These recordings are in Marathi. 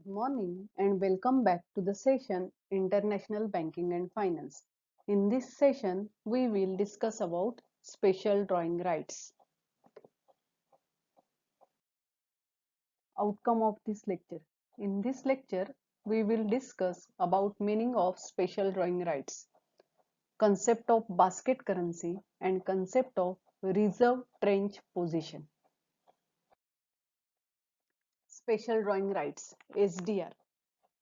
Morning and welcome back to the session International Banking and Finance. In this session, we will discuss about special drawing rights. Outcome of this lecture. In this lecture, we will discuss about meaning of special drawing rights, concept of basket currency and concept of reserve tranche position. Special drawing rights SDR.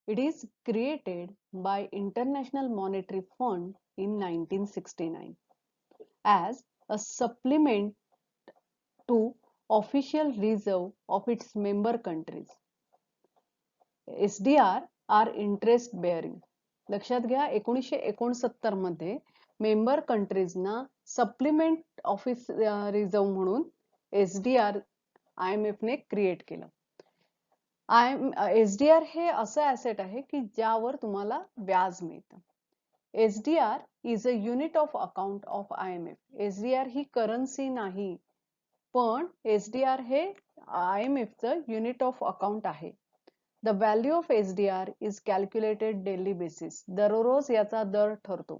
It is created by International Monetary Fund in 1969 as a supplement to official reserve of its member countries. SDR are interest bearing. लक्षात घ्या 1969 मध्ये मेंबर कंट्रीजना सप्लिमेंट ऑफिस रिझर्व म्हणून SDR IMF ने क्रिएट केलं. SDR हे असं ॲसेट आहे की ज्यावर तुम्हाला व्याज मिळतं. SDR is a unit of account of IMF. SDR he currency नाही, पण SDR हे IMF चं युनिट ऑफ अकाउंट आहे. The value of SDR is calculated daily basis. दररोज याचा दर ठरतो.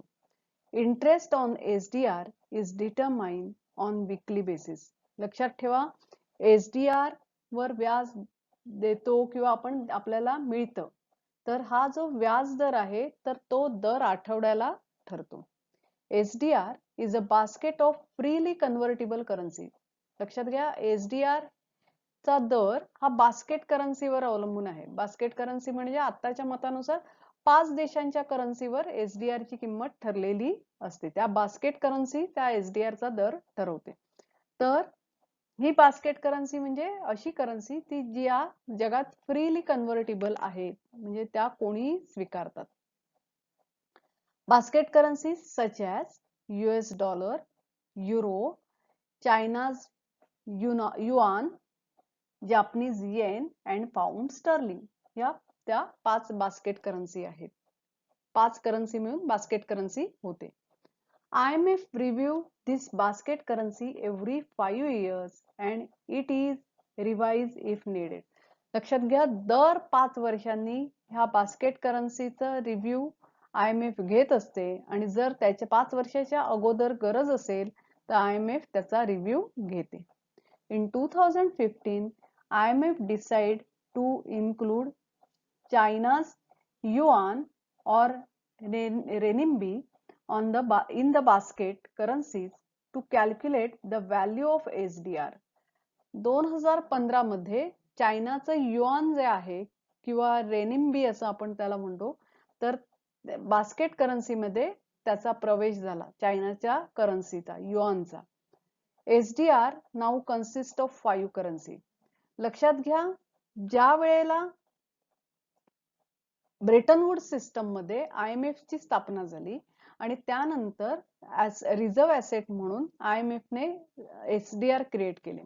Interest on SDR is determined on weekly basis. लक्षात ठेवा SDR वर व्याज देतो किंवा आपल्याला मिळतं, तर हा जो व्याज दर आहे तर तो दर आठवड्याला ठरतो. SDR is a basket of freely convertible currency. लक्षात घ्या SDR चा दर हा बास्केट करन्सीवर अवलंबून आहे. बास्केट करन्सी म्हणजे आताच्या मतानुसार 5 देशांच्या करन्सीवर SDR ची किंमत ठरलेली असते. त्या बास्केट करन्सी त्या SDR चा दर ठरवते. तर ही बास्केट करन्सी म्हणजे अशी करन्सी ती ज्या जगात फ्रीली कन्व्हर्टेबल आहे, म्हणजे त्या कोणी स्वीकारतात. Basket currencies such as US dollar, euro, China's yuan, Japanese yen and pound sterling या त्या 5 बास्केट करन्सी आहेत. 5 करन्सी मिळून बास्केट करन्सी होते. IMF review this basket currency every 5 years and it is revised if needed. लक्षात घ्या दर 5 वर्षांनी ह्या बास्केट करन्सीचा रिव्ह्यू IMF घेत असते आणि जर त्याच्या 5 वर्षाच्या अगोदर गरज असेल तर IMF त्याचा रिव्ह्यू घेते. In 2015, IMF decided to include China's yuan or renminbi in the basket currencies to calculate the value of SDR. 2015 मध्ये चायनाचं युआन जे आहे किंवा रेनिम्बी असं आपण त्याला म्हणतो, तर बास्केट करन्सी मध्ये त्याचा प्रवेश झाला, चायनाच्या करन्सीचा युआनचा. SDR now consist of 5 currency. लक्षात घ्या ज्या वेळेला ब्रेटन वूड्स सिस्टम मध्ये IMF ची स्थापना झाली आणि त्यानंतर रिझर्व ॲसेट म्हणून IMF ने SDR क्रिएट केले.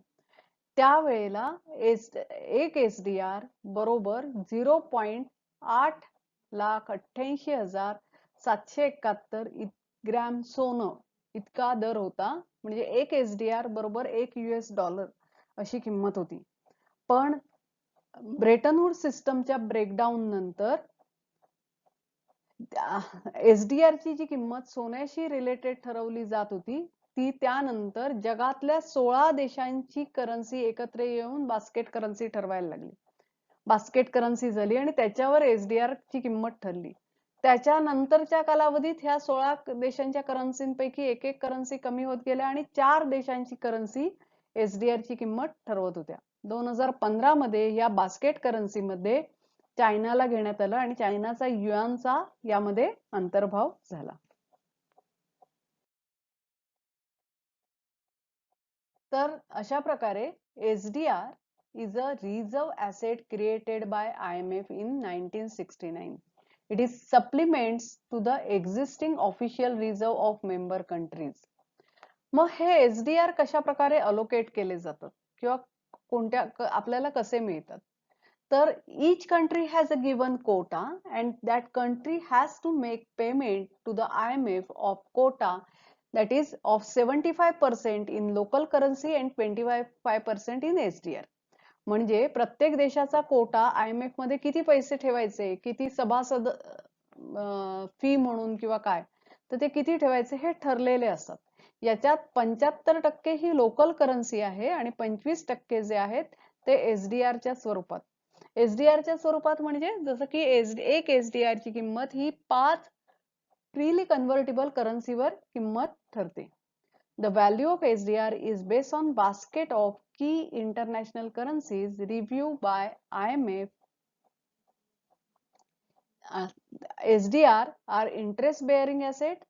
त्यावेळेला एक SDR बरोबर 0.8,88,771 ग्रॅम सोनं इतका दर होता. म्हणजे एक SDR बरोबर 1 US डॉलर अशी किंमत होती. पण ब्रेटन वूड्स सिस्टमच्या ब्रेकडाऊन नंतर SDR ची जी किंमत सोन्याशी रिलेटेड ठरवली जात होती ती त्यानंतर जगातल्या 16 देशांची करन्सी एकत्र येऊन बास्केट करन्सी ठरवायला लागली. बास्केट करन्सी झाली आणि त्याच्यावर SDR ची किंमत ठरली. त्याच्यानंतरच्या कालावधीत ह्या 16 देशांच्या करन्सींपैकी एक करन्सी कमी होत गेल्या आणि 4 देशांची करन्सी SDR ची किंमत ठरवत होत्या. 2015 मध्ये या बास्केट करन्सी मध्ये चायनाला घेण्यात आलं आणि चायनाचा युआनचा यामध्ये अंतर्भाव झाला. तर अशा प्रकारे SDR is a reserve asset created by IMF in 1969. It is supplements to the existing official reserve of member countries. मग हे SDR कशा प्रकारे अलोकेट केले जातात किंवा कोणत्या आपल्याला कसे मिळतात? तर each country has a given quota and that country has to make payment to the IMF of quota that is of 75% in local currency and 25% in SDR. म्हणजे प्रत्येक देशाचा कोटा IMF मध्ये किती पैसे ठेवायचे, किती सभासद फी म्हणून किंवा काय, तर ते किती ठेवायचे हे ठरलेले असतात. याच्यात 75% ही लोकल करन्सी आहे आणि 25% जे आहेत ते SDR च्या स्वरूपात. SDR च्या स्वरूपात म्हणजे जसं की एक SDR ची किंमत ही 5 फ्रीली कन्व्हर्टिबल करन्सीवर किंमत ठरते. The value of SDR is based on basket of key international currencies reviewed by IMF. SDR are interest bearing asset,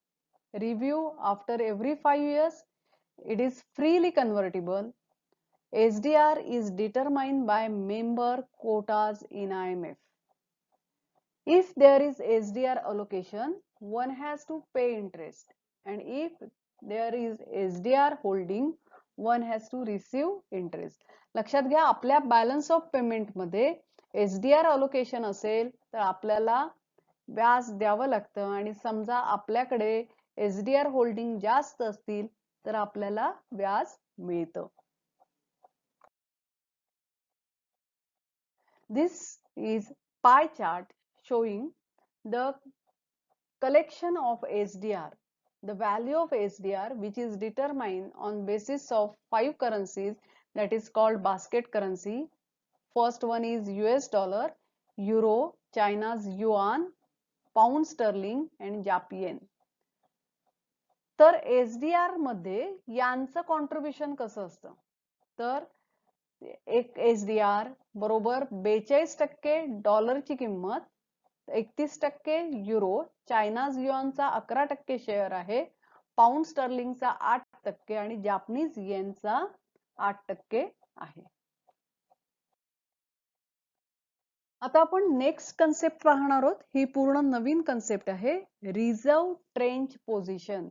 review after every 5 years. It is freely convertible. SDR is determined by member quotas in IMF. If there is SDR allocation, one has to pay interest, and if there is SDR holding, one has to receive interest. लक्षात घ्या, आपल्या बॅलन्स ऑफ पेमेंट मध्ये SDR अलोकेशन असेल तर आपल्याला व्याज द्यावं लागतं, आणि समजा आपल्याकडे SDR होल्डिंग जास्त असतील तर आपल्याला व्याज मिळतं. This is pie chart showing the collection of SDR. The value of SDR, which is determined on basis of 5 currencies, that is called basket currency. First one is US dollar, euro, China's yuan, pound sterling and Japan. तर SDR मध्ये यांचं कॉन्ट्रीब्युशन कसं असतं, तर एक SDR बरोबर 42% डॉलरची किंमत, 31% युरो, चायनाज युआनचा 11% शेअर आहे, पाऊंड स्टर्लिंगचा 8% आणि जापनीज येनचा 8% आहे. आता आपण नेक्स्ट कन्सेप्ट पाहणार आहोत. ही पूर्ण नवीन कन्सेप्ट आहे, रिझर्व्ह ट्रेंच पोझिशन.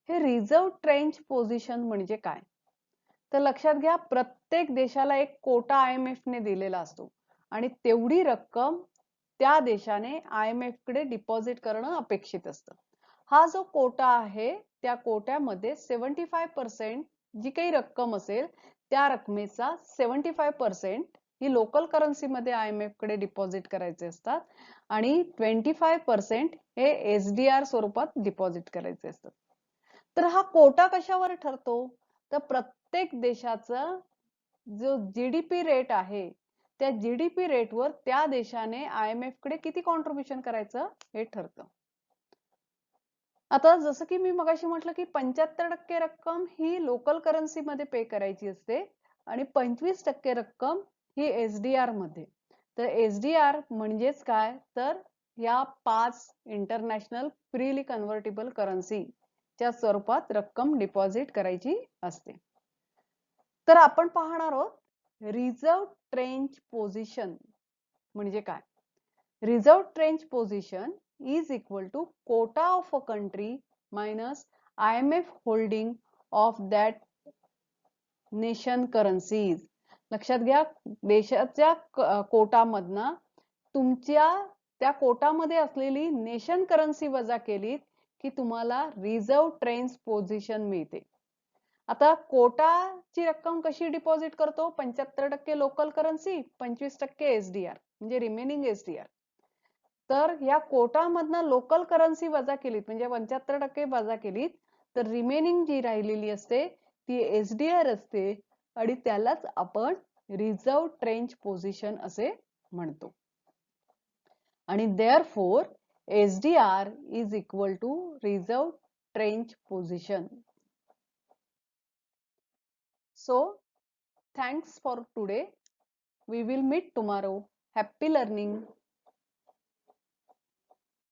हे रिझर्व्ह ट्रेंच पोझिशन म्हणजे काय, तर लक्षात घ्या, प्रत्येक देशाला एक कोटा IMF ने दिलेला असतो आणि तेवढी रक्कम त्या देशाने IMF कडे डिपॉझिट करणं अपेक्षित असतं. हा जो कोटा आहे त्या कोट्यामध्ये 75% जी काही रक्कम असेल त्या रकमेचा 75% ही लोकल करन्सी मध्ये IMF कडे डिपॉझिट करायचे असतात आणि 25% हे SDR स्वरूपात डिपॉझिट करायचे असतात. तर हा कोटा कशावर ठरतो, तर प्रत्येक देशाचा जो GDP रेट आहे त्या GDP रेटवर त्या देशाने IMF कडे किती कॉन्ट्रीब्युशन करायचं हे ठरतं. आता जसं की मी मगाशी म्हटलं की 75% रक्कम ही लोकल करन्सी मध्ये पे करायची असते आणि 25% रक्कम ही SDR मध्ये. तर SDR म्हणजेच काय, तर या 5 इंटरनॅशनल फ्रीली कन्व्हर्टिबल करन्सी च्या स्वरूपात रक्कम डिपॉझिट करायची असते. तर आपण पाहणार आहोत रिझर्व्ह ट्रेंच पोझिशन म्हणजे काय. Reserve trench position is equal to quota of a country minus IMF holding of that nation currencies. लक्षात घ्या, देशाच्या कोटामधनं तुमच्या त्या कोटामध्ये असलेली नेशन करन्सी वजा केली की तुम्हाला रिझर्व्ह ट्रेंच पोझिशन मिळते. आता कोटाची रक्कम कशी डिपॉझिट करतो, 75% लोकल करन्सी, 25% SDR म्हणजे रिमेनिंग SDR. तर या कोटामधनं लोकल करन्सी वजा केलीत म्हणजे 75% वजा केलीत तर रिमेनिंग जी राहिलेली असते ती SDR असते आणि त्यालाच आपण रिझर्व्ह ट्रेंच पोझिशन असे म्हणतो. आणि therefore SDR is equal to reserve trench position. So thanks for today. We will meet tomorrow. Happy learning.